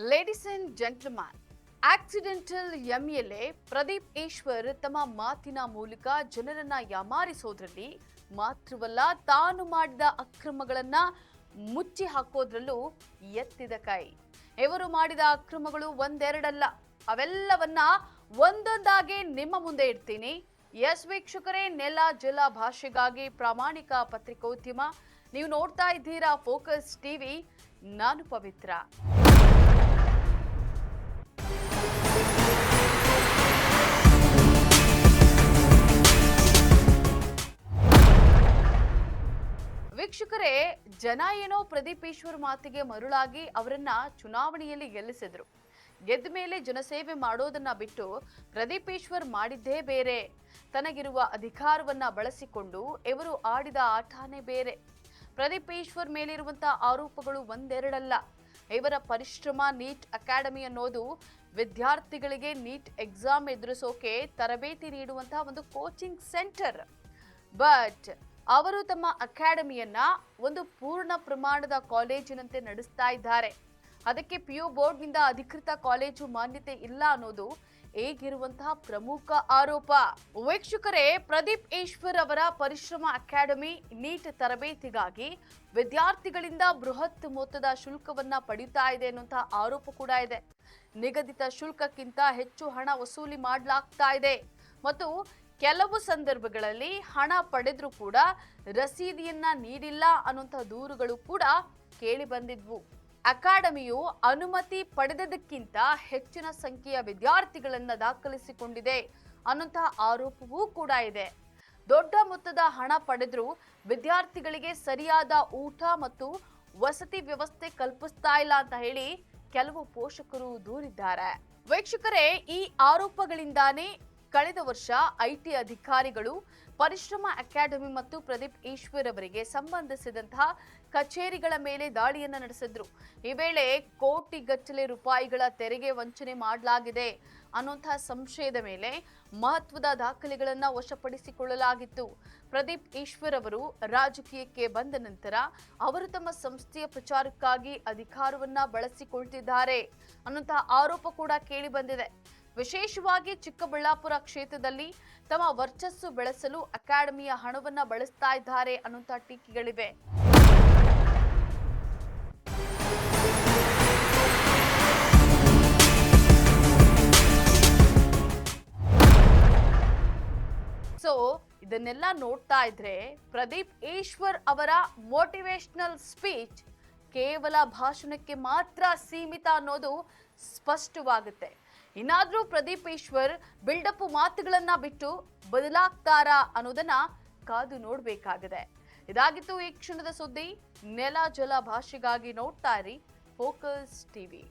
Ladies and gentleman, accidental MLA Pradeep Eshwar ತಮ್ಮ ಮಾತಿನ ಮೂಲಕ ಜನರನ್ನ ಯಾಮಾರಿಸೋದ್ರಲ್ಲಿ ಮಾತ್ರವಲ್ಲ, ತಾನು ಮಾಡಿದ ಅಕ್ರಮಗಳನ್ನ ಮುಚ್ಚಿ ಹಾಕೋದ್ರಲ್ಲೂ ಎತ್ತಿದ ಕೈ. ಇವರು ಮಾಡಿದ ಅಕ್ರಮಗಳು ಒಂದೆರಡಲ್ಲ, ಅವೆಲ್ಲವನ್ನ ಒಂದೊಂದಾಗಿ ನಿಮ್ಮ ಮುಂದೆ ಇಡ್ತೀನಿ. ಎಸ್ ವೀಕ್ಷಕರೇ, ನೆಲ ಜಲ ಭಾಷೆಗಾಗಿ ಪ್ರಾಮಾಣಿಕ ಪತ್ರಿಕೋದ್ಯಮ. ನೀವು ನೋಡ್ತಾ ಇದ್ದೀರಾ ಫೋಕಸ್ ಟಿವಿ. ನಾನು ಪವಿತ್ರ. ವೀಕ್ಷಕರೇ, ಜನ ಏನೋ ಪ್ರದೀಪ್ ಈಶ್ವರ್ ಮಾತಿಗೆ ಮರುಳಾಗಿ ಅವರನ್ನ ಚುನಾವಣೆಯಲ್ಲಿ ಗೆಲ್ಲಿಸಿದ್ರು. ಗೆದ್ದ ಮೇಲೆ ಜನಸೇವೆ ಮಾಡೋದನ್ನ ಬಿಟ್ಟು ಪ್ರದೀಪ್ ಈಶ್ವರ್ ಮಾಡಿದ್ದೇ ಬೇರೆ. ತನಗಿರುವ ಅಧಿಕಾರವನ್ನ ಬಳಸಿಕೊಂಡು ಇವರು ಆಡಿದ ಆಟನೇ ಬೇರೆ. ಪ್ರದೀಪ್ ಈಶ್ವರ್ ಮೇಲಿರುವಂತಹ ಆರೋಪಗಳು ಒಂದೆರಡಲ್ಲ. ಇವರ ಪರಿಶ್ರಮ ನೀಟ್ ಅಕಾಡೆಮಿ ಅನ್ನೋದು ವಿದ್ಯಾರ್ಥಿಗಳಿಗೆ ನೀಟ್ ಎಕ್ಸಾಮ್ ಎದುರಿಸೋಕೆ ತರಬೇತಿ ನೀಡುವಂತಹ ಒಂದು ಕೋಚಿಂಗ್ ಸೆಂಟರ್. ಬಟ್ ಅವರು ತಮ್ಮ ಅಕಾಡೆಮಿಯನ್ನ ಒಂದು ಪೂರ್ಣ ಪ್ರಮಾಣದ ಕಾಲೇಜಿನಂತೆ ನಡೆಸ್ತಾ ಇದ್ದಾರೆ. ಅದಕ್ಕೆ PU ಬೋರ್ಡ್ನಿಂದ ಅಧಿಕೃತ ಕಾಲೇಜು ಮಾನ್ಯತೆ ಇಲ್ಲ ಅನ್ನೋದು ಈಗಿರುವಂತಹ ಪ್ರಮುಖ ಆರೋಪ. ವೀಕ್ಷಕರೇ, ಪ್ರದೀಪ್ ಈಶ್ವರ್ ಅವರ ಪರಿಶ್ರಮ ಅಕಾಡೆಮಿ ನೀಟ್ ತರಬೇತಿಗಾಗಿ ವಿದ್ಯಾರ್ಥಿಗಳಿಂದ ಬೃಹತ್ ಮೊತ್ತದ ಶುಲ್ಕವನ್ನ ಪಡೀತಾ ಇದೆ ಅನ್ನುವಂತಹ ಆರೋಪ ಕೂಡ ಇದೆ. ನಿಗದಿತ ಶುಲ್ಕಕ್ಕಿಂತ ಹೆಚ್ಚು ಹಣ ವಸೂಲಿ ಮಾಡಲಾಗ್ತಾ ಇದೆ ಮತ್ತು ಕೆಲವು ಸಂದರ್ಭಗಳಲ್ಲಿ ಹಣ ಪಡೆದ್ರೂ ಕೂಡ ರಸೀದಿಯನ್ನ ನೀಡಿಲ್ಲ ಅನ್ನುವಂಥ ದೂರುಗಳು ಕೂಡ ಕೇಳಿ ಬಂದಿದ್ವು. ಅಕಾಡೆಮಿಯು ಅನುಮತಿ ಪಡೆದದಕ್ಕಿಂತ ಹೆಚ್ಚಿನ ಸಂಖ್ಯೆಯ ವಿದ್ಯಾರ್ಥಿಗಳನ್ನ ದಾಖಲಿಸಿಕೊಂಡಿದೆ ಅನ್ನುವಂತಹ ಆರೋಪವೂ ಕೂಡ ಇದೆ. ದೊಡ್ಡ ಮೊತ್ತದ ಹಣ ಪಡೆದ್ರೂ ವಿದ್ಯಾರ್ಥಿಗಳಿಗೆ ಸರಿಯಾದ ಊಟ ಮತ್ತು ವಸತಿ ವ್ಯವಸ್ಥೆ ಕಲ್ಪಿಸ್ತಾ ಇಲ್ಲ ಅಂತ ಹೇಳಿ ಕೆಲವು ಪೋಷಕರು ದೂರಿದ್ದಾರೆ. ವೀಕ್ಷಕರೇ, ಈ ಆರೋಪಗಳಿಂದಾನೇ ಕಳೆದ ವರ್ಷ IT ಅಧಿಕಾರಿಗಳು ಪರಿಶ್ರಮ ಅಕಾಡೆಮಿ ಮತ್ತು ಪ್ರದೀಪ್ ಈಶ್ವರ್ ಅವರಿಗೆ ಸಂಬಂಧಿಸಿದಂತಹ ಕಚೇರಿಗಳ ಮೇಲೆ ದಾಳಿಯನ್ನ ನಡೆಸಿದ್ರು. ಈ ವೇಳೆ ಕೋಟಿಗಟ್ಟಲೆ ರೂಪಾಯಿಗಳ ತೆರಿಗೆ ವಂಚನೆ ಮಾಡಲಾಗಿದೆ ಅನ್ನುವಂತಹ ಸಂಶಯದ ಮೇಲೆ ಮಹತ್ವದ ದಾಖಲೆಗಳನ್ನ ವಶಪಡಿಸಿಕೊಳ್ಳಲಾಗಿತ್ತು. ಪ್ರದೀಪ್ ಈಶ್ವರ್ ಅವರು ರಾಜಕೀಯಕ್ಕೆ ಬಂದ ನಂತರ ಅವರು ತಮ್ಮ ಸಂಸ್ಥೆಯ ಪ್ರಚಾರಕ್ಕಾಗಿ ಅಧಿಕಾರವನ್ನ ಬಳಸಿಕೊಳ್ತಿದ್ದಾರೆ ಅನ್ನುವಂತಹ ಆರೋಪ ಕೂಡ ಕೇಳಿ ಬಂದಿದೆ. ವಿಶೇಷವಾಗಿ ಚಿಕ್ಕಬಳ್ಳಾಪುರ ಕ್ಷೇತ್ರದಲ್ಲಿ ತಮ್ಮ ವರ್ಚಸ್ಸು ಬೆಳೆಸಲು ಅಕಾಡೆಮಿಯ ಹಣವನ್ನ ಬಳಸ್ತಾ ಇದ್ದಾರೆ ಅನ್ನುವಂಥ ಟೀಕೆಗಳಿವೆ. ಸೊ ಇದನ್ನೆಲ್ಲ ನೋಡ್ತಾ ಇದ್ರೆ ಪ್ರದೀಪ್ ಈಶ್ವರ್ ಅವರ ಮೋಟಿವೇಶನಲ್ ಸ್ಪೀಚ್ ಕೇವಲ ಭಾಷಣಕ್ಕೆ ಮಾತ್ರ ಸೀಮಿತ ಅನ್ನೋದು ಸ್ಪಷ್ಟವಾಗುತ್ತೆ. ಇನ್ನಾದ್ರೂ ಪ್ರದೀಪ್ ಈಶ್ವರ್ ಬಿಲ್ಡಪ್ ಮಾತುಗಳನ್ನ ಬಿಟ್ಟು ಬದಲಾಗ್ತಾರಾ ಅನ್ನೋದನ್ನ ಕಾದು ನೋಡ್ಬೇಕಾಗಿದೆ. ಇದಾಗಿತ್ತು ಈ ಕ್ಷಣದ ಸುದ್ದಿ. ನೆಲ ಜಲ ಭಾಷೆಗಾಗಿ ನೋಡ್ತಾ ಇರಿ ಫೋಕಸ್ ಟಿವಿ.